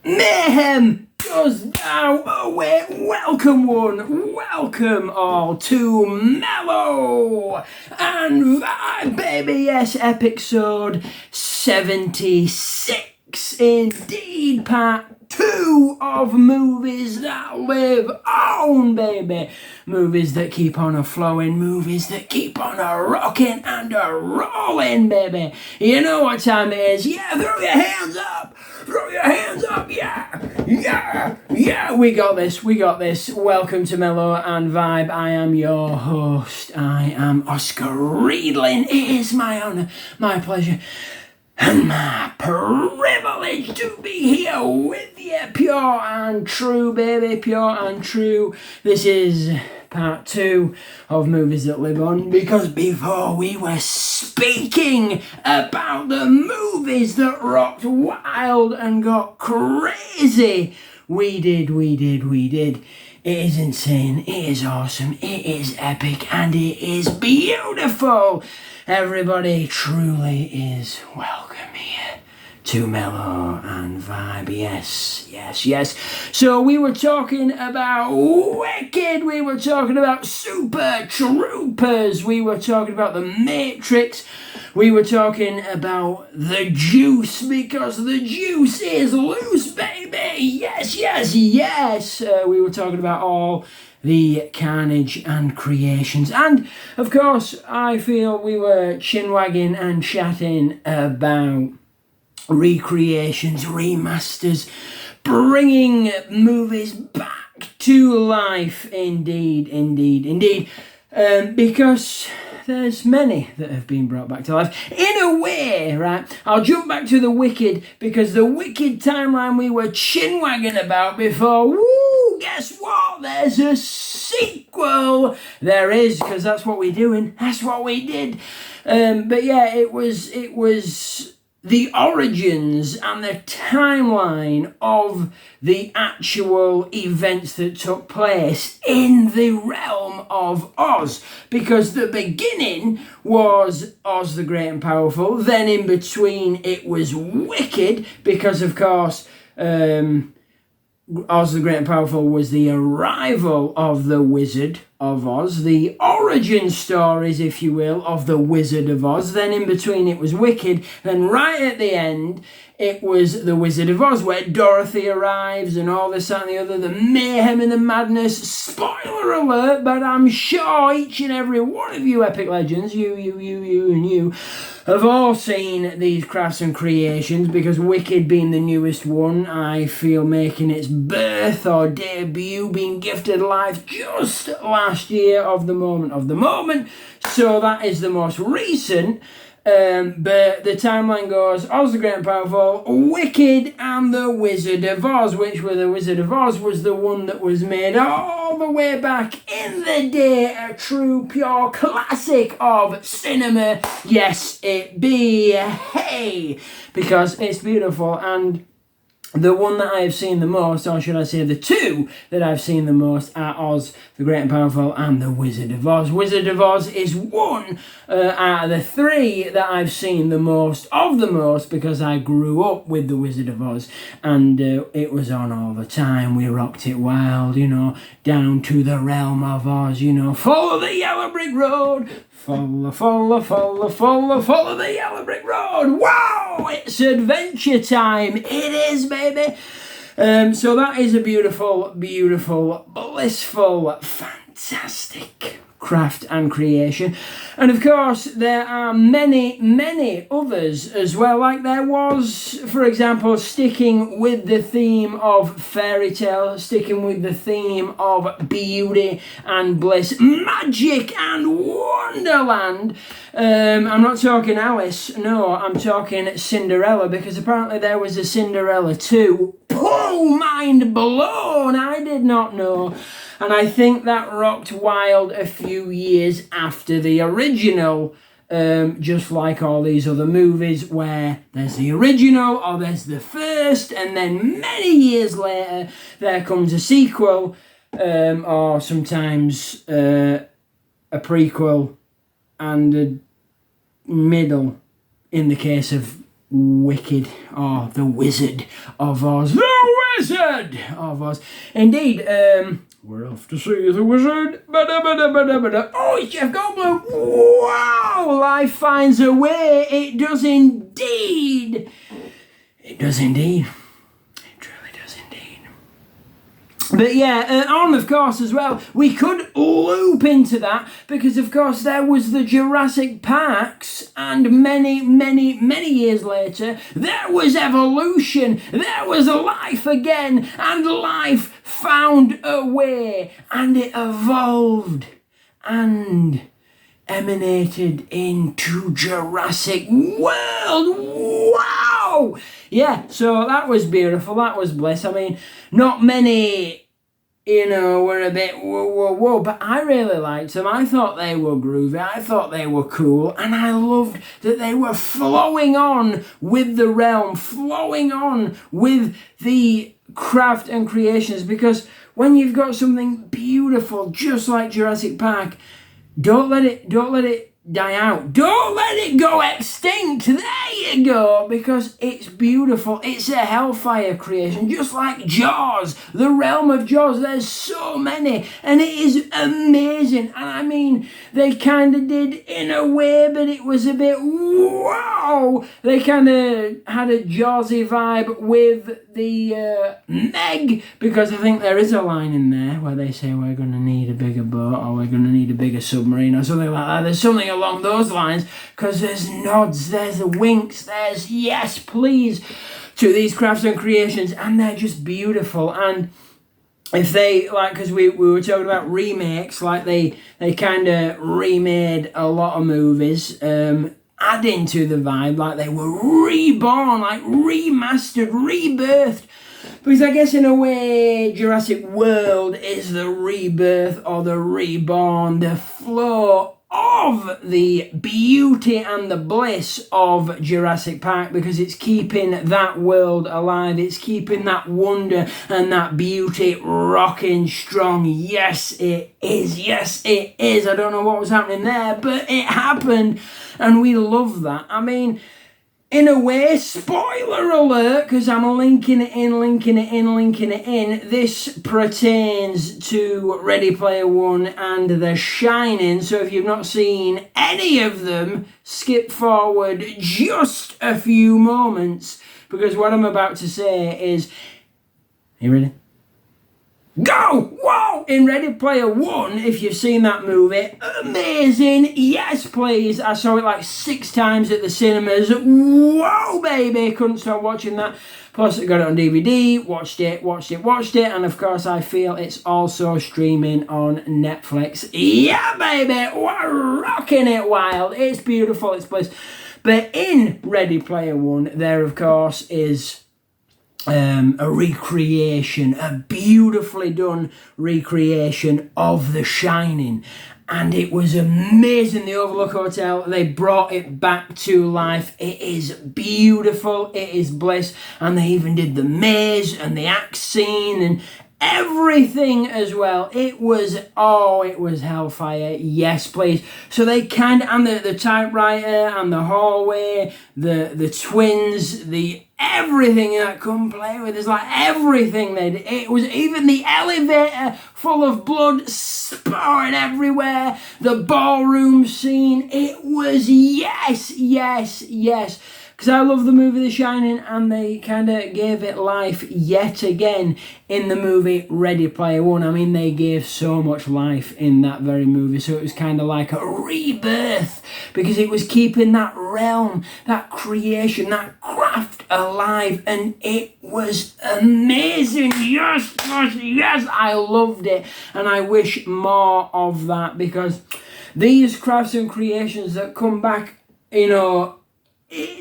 Mayhem does now await. Welcome all to Mellow and Vibe, baby. Yes, episode 76. Indeed, part 2 of movies that live on, baby. Movies that keep on a-flowing, movies that keep on a-rocking and a-rolling, baby. You know what time it is. Yeah, throw your hands up. Throw your hands up, yeah, we got this. Welcome to Mellow and Vibe. I am your host. I am Oscar Riedlin. It is my honour, my pleasure, and my privilege to be here with you. Pure and true, baby, pure and true. This is part 2 of movies that live on, because before we were speaking about the movies that rocked wild and got crazy, we did. It is insane, it is awesome, it is epic, and it is beautiful. Everybody truly is welcome here to Mellow and Vibe. Yes. So we were talking about Wicked, we were talking about Super Troopers, we were talking about The Matrix, we were talking about the juice, because the juice is loose, baby. Yes. We were talking about all the carnage and creations, and of course I feel we were chinwagging and chatting about recreations, remasters, bringing movies back to life. Indeed, because there's many that have been brought back to life in a way, right? I'll jump back to the Wicked, because the Wicked timeline we were chinwagging about before. Woo! Guess what? There's a sequel. There is, because that's what we're doing. That's what we did. But yeah, it was the origins and the timeline of the actual events that took place in the realm of Oz, because the beginning was Oz the Great and Powerful, then in between it was Wicked, because of course Oz the Great and Powerful was the arrival of the Wizard of Oz, the origin stories, if you will, of the Wizard of Oz. Then in between it was Wicked. Then right at the end it was the Wizard of Oz, where Dorothy arrives and all this, that and the other, the mayhem and the madness. Spoiler alert, but I'm sure each and every one of you epic legends, you and you, have all seen these crafts and creations, because Wicked being the newest one, I feel making its birth or debut, being gifted life just last year of the moment. So that is the most recent. But the timeline goes Oz the Great and Powerful, Wicked, and the Wizard of Oz, which were the Wizard of Oz was the one that was made all the way back in the day, a true pure classic of cinema. Yes, it be, hey, because it's beautiful. And the one that I have seen the most, or should I say the two that I've seen the most, are Oz the Great and Powerful and the Wizard of Oz. Wizard of Oz is one out of the 3 that I've seen the most, because I grew up with the Wizard of Oz, and it was on all the time. We rocked it wild, down to the realm of Oz, follow the yellow brick road. Follow the yellow brick road. Wow, it's adventure time. It is, baby. So that is a beautiful, blissful, fantastic craft and creation. And of course there are many others as well, like there was, for example, sticking with the theme of fairy tale, sticking with the theme of beauty and bliss, magic and wonderland. I'm not talking Alice, no, I'm talking Cinderella, because apparently there was a Cinderella 2. Oh, mind blown, I did not know. And I think that rocked wild a few years after the original, just like all these other movies, where there's the original or there's the first, and then many years later there comes a sequel, or sometimes a prequel and a middle in the case of Wicked, or the Wizard of Oz. The Wizard of Oz. Indeed, we're off to see the Wizard. Oh, it's Jeff Goldblum. Wow, life finds a way. It does indeed. It does indeed. But yeah, on of course as well, we could loop into that because of course there was the Jurassic Parks, and many years later there was evolution, there was life again, and life found a way, and it evolved and emanated into Jurassic World. Wow! Yeah, so that was beautiful, that was bliss. I mean, not many, were a bit whoa, but I really liked them. I thought they were groovy, I thought they were cool, and I loved that they were flowing on with the realm, flowing on with the craft and creations, because when you've got something beautiful just like Jurassic Park, don't let it die out. Don't let it go extinct. There you go. Because it's beautiful. It's a hellfire creation. Just like Jaws. The realm of Jaws. There's so many. And it is amazing. And I mean, they kind of did in a way, but it was a bit wow. They kind of had a Jawsy vibe with the Meg. Because I think there is a line in there where they say we're going to need a bigger boat, or we're going to need a bigger submarine, or something like that. There's something along those lines, because there's nods, there's winks, there's yes please to these crafts and creations, and they're just beautiful. And if they, like, because we were talking about remakes, like they kind of remade a lot of movies, adding to the vibe, like they were reborn, like remastered, rebirthed. Because I guess in a way, Jurassic World is the rebirth or the reborn, the flow of the beauty and the bliss of Jurassic Park, because it's keeping that world alive, it's keeping that wonder and that beauty rocking strong. Yes, it is. Yes, it is. I don't know what was happening there, but it happened, and we love that. I mean, in a way, spoiler alert, because I'm linking it in. This pertains to Ready Player One and The Shining. So if you've not seen any of them, skip forward just a few moments, because what I'm about to say is... Are you ready? Go! Whoa! In Ready Player One, if you've seen that movie, amazing. Yes, please. I saw it like 6 times at the cinemas. Whoa, baby! Couldn't stop watching that. Plus, I got it on DVD, watched it, and of course, I feel it's also streaming on Netflix. Yeah, baby! We're rocking it wild. It's beautiful, it's bliss. But in Ready Player One, there, of course, is... a recreation, a beautifully done recreation of The Shining, and it was amazing. The Overlook Hotel, they brought it back to life. It is beautiful, it is bliss, and they even did the maze and the axe scene and everything as well. It was hellfire. Yes, please. So they kind of, and the typewriter and the hallway, the twins, the everything that come play with is like everything they did. It was even the elevator full of blood spouting everywhere, the ballroom scene. It was yes. Because I love the movie The Shining, and they kind of gave it life yet again in the movie Ready Player One. I mean, they gave so much life in that very movie, so it was kind of like a rebirth, because it was keeping that realm, that creation, that craft alive, and it was amazing. Yes, I loved it, and I wish more of that, because these crafts and creations that come back,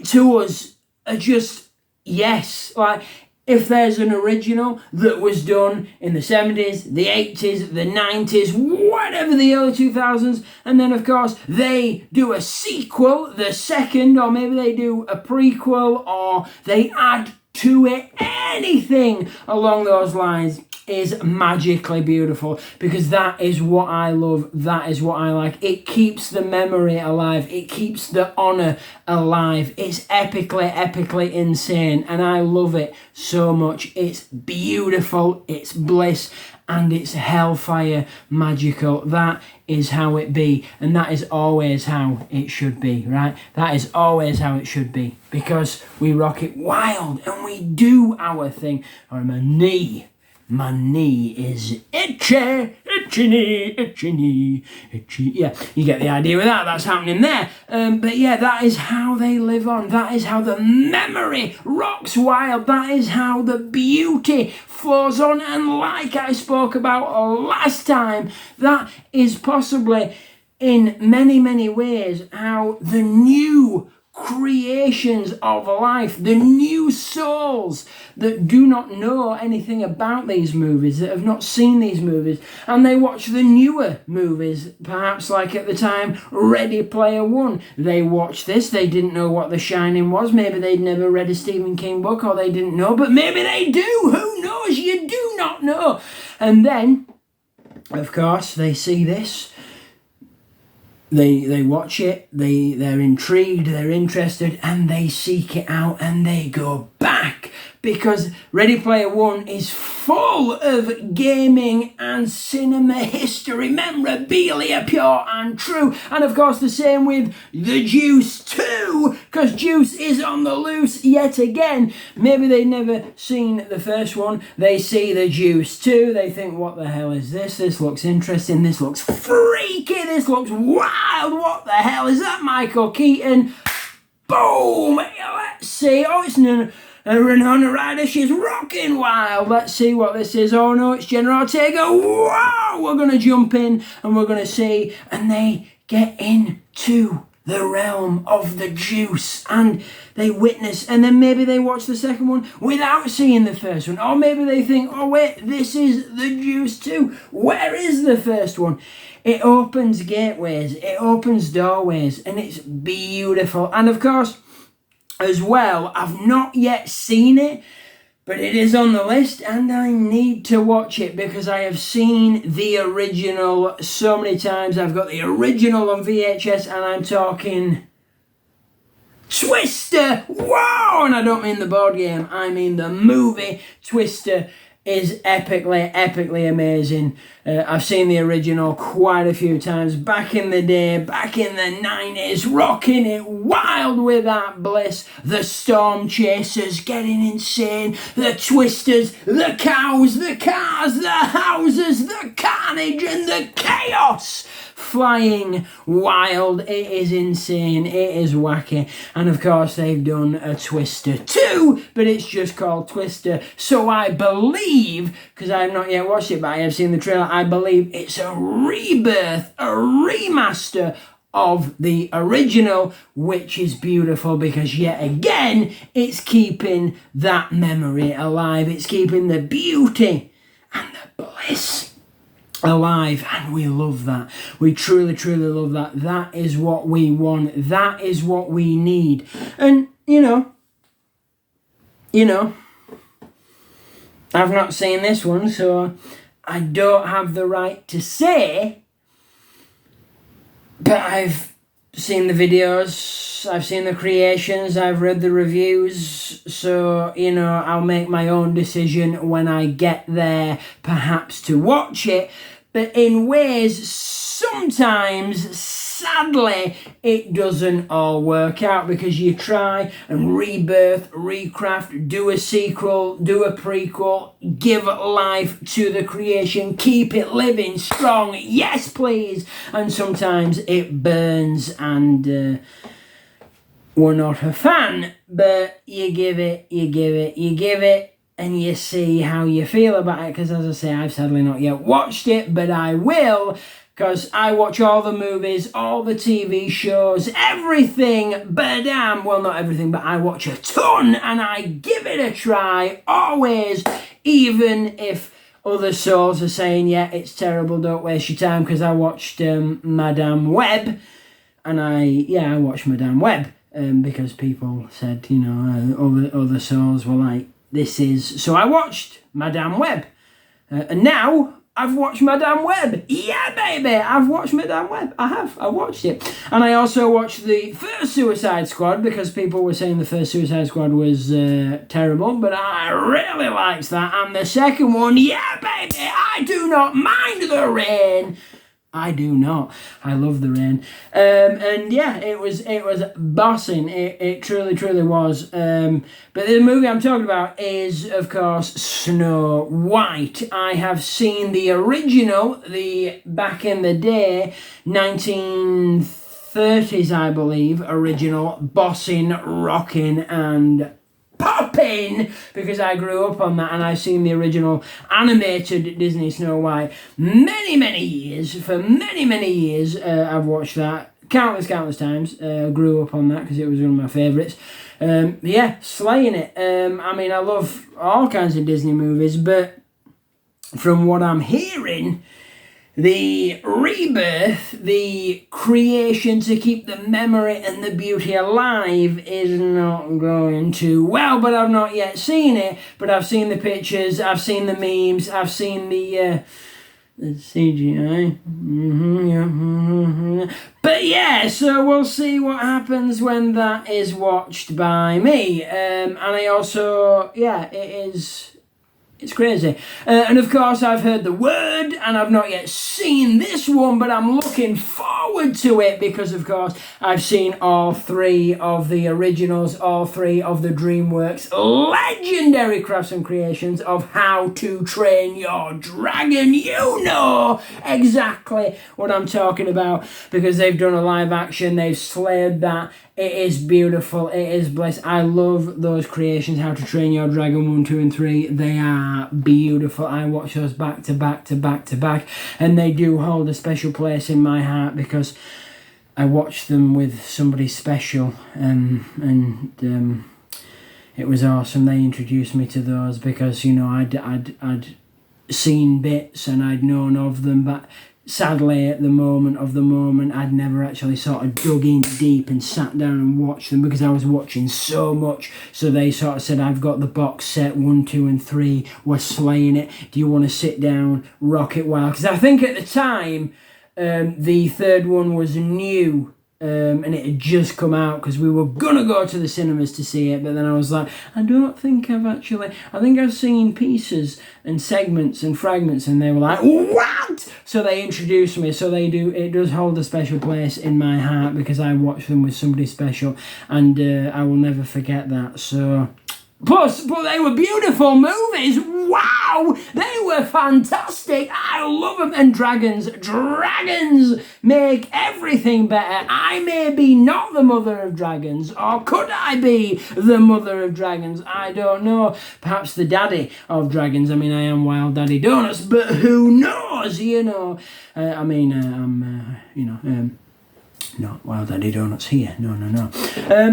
to us are just yes. Like, if there's an original that was done in the 70s, the 80s, the 90s, whatever, the early 2000s, and then of course they do a sequel, the second, or maybe they do a prequel, or they add to it, anything along those lines, is magically beautiful, because that is what I love, that is what I like. It keeps the memory alive, it keeps the honour alive. It's epically insane, and I love it so much. It's beautiful, it's bliss, and it's hellfire magical. That is how it be, and that is always how it should be, right? That is always how it should be, because we rock it wild and we do our thing. Or my knee is itchy, itchy knee. Yeah, you get the idea with that. That's happening there. But yeah, that is how they live on. That is how the memory rocks wild. That is how the beauty flows on. And like I spoke about last time, that is possibly in many ways how the new creations of life, the new souls that do not know anything about these movies, that have not seen these movies, and they watch the newer movies, perhaps like at the time Ready Player One. They watched this, they didn't know what The Shining was, maybe they'd never read a Stephen King book, or they didn't know, but maybe they do, who knows, you do not know. And then, of course, they see this, They watch it, they're intrigued, they're interested, and they seek it out, and they go back, because Ready Player One is full of gaming and cinema history, memorabilia, pure and true. And of course the same with The Juice 2, because Juice is on the loose yet again. Maybe they've never seen the first one, they see The Juice 2, they think, what the hell is this? This looks interesting, this looks freaky, this looks wild, what the hell is that, Michael Keaton? Boom! Let's see, oh, it's Winona Ryder, she's rocking wild. Let's see what this is. Oh no, it's Jenna Ortega. Wow! We're going to jump in and we're going to see. And they get into the realm of The Juice, and they witness, and then maybe they watch the second one without seeing the first one. Or maybe they think, oh wait, this is The Juice 2. Where is the first one? It opens gateways, it opens doorways, and it's beautiful. And of course, as well, I've not yet seen it, but it is on the list, and I need to watch it, because I have seen the original so many times. I've got the original on VHS, and I'm talking Twister. Wow! And I don't mean the board game, I mean the movie. Twister is epically amazing. I've seen the original quite a few times back in the day, back in the 90s, rocking it wild with that bliss. The storm chasers getting insane, the twisters, the cows, the cars, the houses, the carnage and the chaos flying wild. It is insane, it is wacky. And of course they've done a Twister 2, but it's just called Twister. So I believe, because I have not yet watched it, but I have seen the trailer, I believe it's a rebirth, a remaster of the original, which is beautiful, because yet again it's keeping that memory alive, it's keeping the beauty and the bliss alive, and we love that. We truly love that. That is what we want, that is what we need. And you know I've not seen this one, so I don't have the right to say, but I've seen the videos, I've seen the creations, I've read the reviews, so, I'll make my own decision when I get there, perhaps to watch it. But in ways, sometimes, sadly, it doesn't all work out, because you try and rebirth, recraft, do a sequel, do a prequel, give life to the creation, keep it living strong, yes please, and sometimes it burns, and we're not a fan, but you give it, and you see how you feel about it, because as I say, I've sadly not yet watched it, but I will, because I watch all the movies, all the TV shows, everything, well, not everything, but I watch a ton, and I give it a try, always, even if other souls are saying, yeah, it's terrible, don't waste your time, because I watched Madame Web, and I watched Madame Web, because people said, other souls were like, this is, so I watched Madame Web, And now I've watched my damn web. Yeah, baby, I've watched my damn web. I've watched it. And I also watched the first Suicide Squad because people were saying the first Suicide Squad was terrible, but I really liked that. And the second one, yeah, baby, I do not mind the rain. I do not. I love the rain. And yeah, it was bossing. It truly, truly was. But the movie I'm talking about is, of course, Snow White. I have seen the original, the back in the day, 1930s, I believe, original, bossing, rocking, and popping, because I grew up on that, and I've seen the original animated Disney Snow White many years. For many years, I've watched that countless times. Grew up on that because it was one of my favourites. Yeah, slaying it. I mean, I love all kinds of Disney movies, but from what I'm hearing, the rebirth, the creation to keep the memory and the beauty alive is not going too well, but I've not yet seen it. But I've seen the pictures, I've seen the memes, I've seen the CGI. But yeah, so we'll see what happens when that is watched by me. And I also, yeah, it's crazy. And of course, I've heard the word, and I've not yet seen this one, but I'm looking forward to it because, of course, I've seen all three of the originals, all three of the DreamWorks legendary crafts and creations of How to Train Your Dragon. You know exactly what I'm talking about because they've done a live action, they've slayed that. It is beautiful. It is bliss. I love those creations. How to Train Your Dragon 1, 2, and 3. They are beautiful. I watch those back to back, and they do hold a special place in my heart because I watched them with somebody special, and it was awesome. They introduced me to those because I'd seen bits and I'd known of them, but sadly, at the moment, I'd never actually sort of dug in deep and sat down and watched them because I was watching so much. So they sort of said, I've got the box set 1, 2, and 3. We're slaying it. Do you want to sit down, rock it wild? Because I think at the time, the third one was new. And it had just come out because we were going to go to the cinemas to see it. But then I was like, I think I've seen pieces and segments and fragments. And they were like, what? So they introduced me. So it does hold a special place in my heart because I watched them with somebody special. And I will never forget that. So... Plus, but they were beautiful movies. Wow, they were fantastic. I love them. And dragons make everything better. I may be not the mother of dragons, or could I be the mother of dragons? I don't know. Perhaps the daddy of dragons. I mean, I am Wild Daddy Donuts, but who knows? Not Wild Daddy Donuts here. No.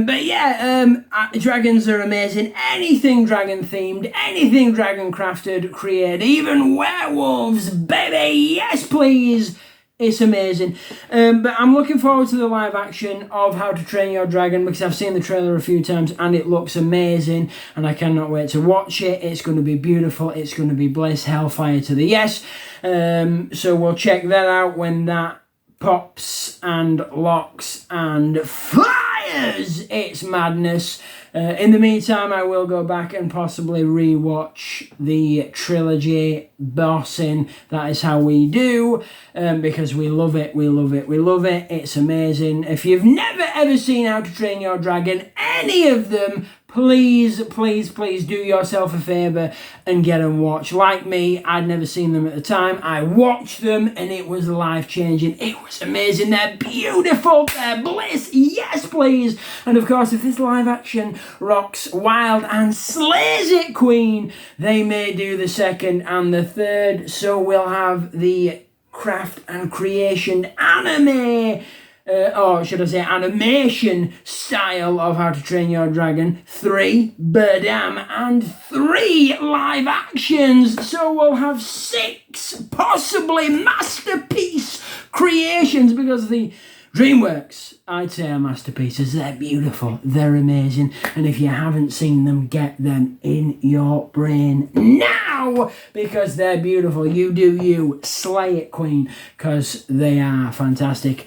But yeah, dragons are amazing. Anything dragon themed, anything dragon crafted, created, even werewolves, baby. Yes, please. It's amazing. But I'm looking forward to the live action of How to Train Your Dragon because I've seen the trailer a few times and it looks amazing and I cannot wait to watch it. It's going to be beautiful. It's going to be bliss, hellfire to the yes. So we'll check that out when that pops and locks and fires. It's madness. In the meantime, I will go back and possibly rewatch the trilogy Bossing. That is how we do, because we love it. It's amazing. If you've never ever seen How to Train Your Dragon, any of them, please do yourself a favour and get and watch. Like me, I'd never seen them at the time. I watched them and it was life-changing. It was amazing. They're beautiful. They're bliss. Yes, please. And of course, if this live action rocks wild and slays it, Queen, they may do the second and the third. So we'll have the craft and creation anime, or should I say animation style of How to Train Your Dragon 3, Birdam, and 3 live actions. So we'll have 6 possibly masterpiece creations because the DreamWorks, I'd say, are masterpieces. They're beautiful, they're amazing, and if you haven't seen them, get them in your brain now, because they're beautiful. You do you, slay it, Queen, because they are fantastic.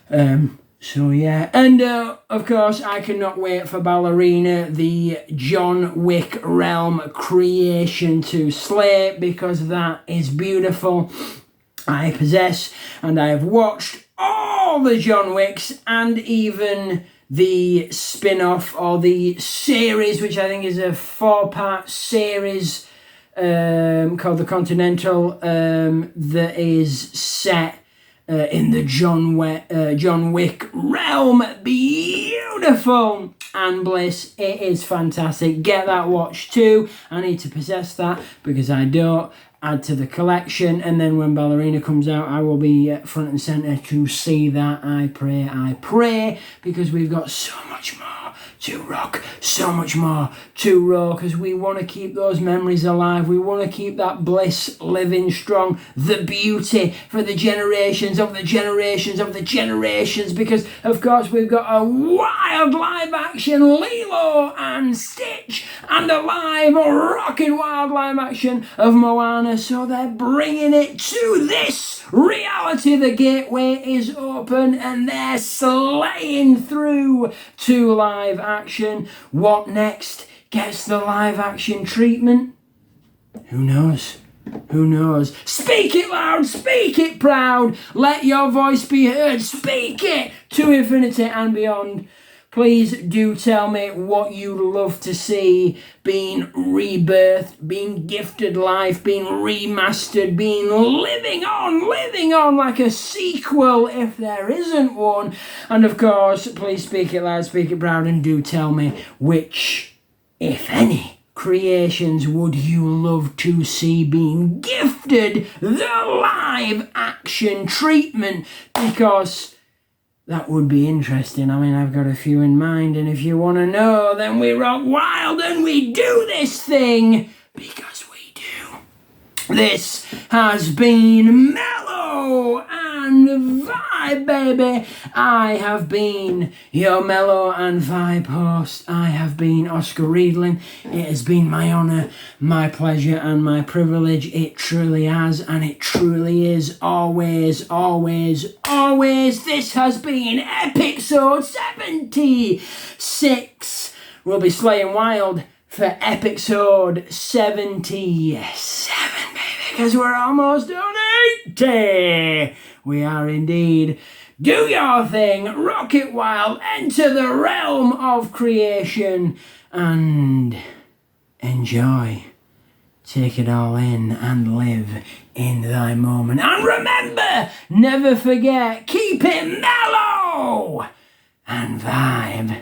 So yeah, and of course I cannot wait for Ballerina, the John Wick realm creation, to slay, because that is beautiful. I possess and I have watched all the John Wicks, and even the spin-off or the series, which I think is a 4-part series called The Continental, that is set in the John Wick realm. Beautiful and bliss. It is fantastic. Get that watched too. I need to possess that because I don't. Add to the collection, and then when Ballerina comes out, I will be front and centre to see that. I pray, because we've got so much more to rock, so much more to roll, because we want to keep those memories alive. We want to keep that bliss living strong, the beauty for the generations of the generations of the generations, because of course we've got a wild live action Lilo and Stitch and a live rocking wild live action of Moana, so they're bringing it to this reality. The gateway is open and they're slaying through to live action. What next gets the live action treatment? Who knows? Who knows? Speak it loud, speak it proud, let your voice be heard, speak it to infinity and beyond. Please do tell me what you'd love to see being rebirthed, being gifted life, being remastered, being living on like a sequel if there isn't one. And of course, please speak it loud, speak it proud, and do tell me which, if any, creations would you love to see being gifted the live action treatment, because that would be interesting. I mean, I've got a few in mind, and if you want to know, then we rock wild and we do this thing, because we do. This has been Mellow and Vibe, baby. I have been your Mellow and Vibe host. I have been Oscar Riedlin. It has been my honour, my pleasure, and my privilege. It truly has, and it truly is always, always, always. This has been Epicsode 76. We'll be slaying wild for Epicsode 77, baby, because we're almost on 80. We are indeed. Do your thing, rock it wild, enter the realm of creation, and enjoy. Take it all in and live in thy moment. And remember, never forget, keep it mellow and vibe.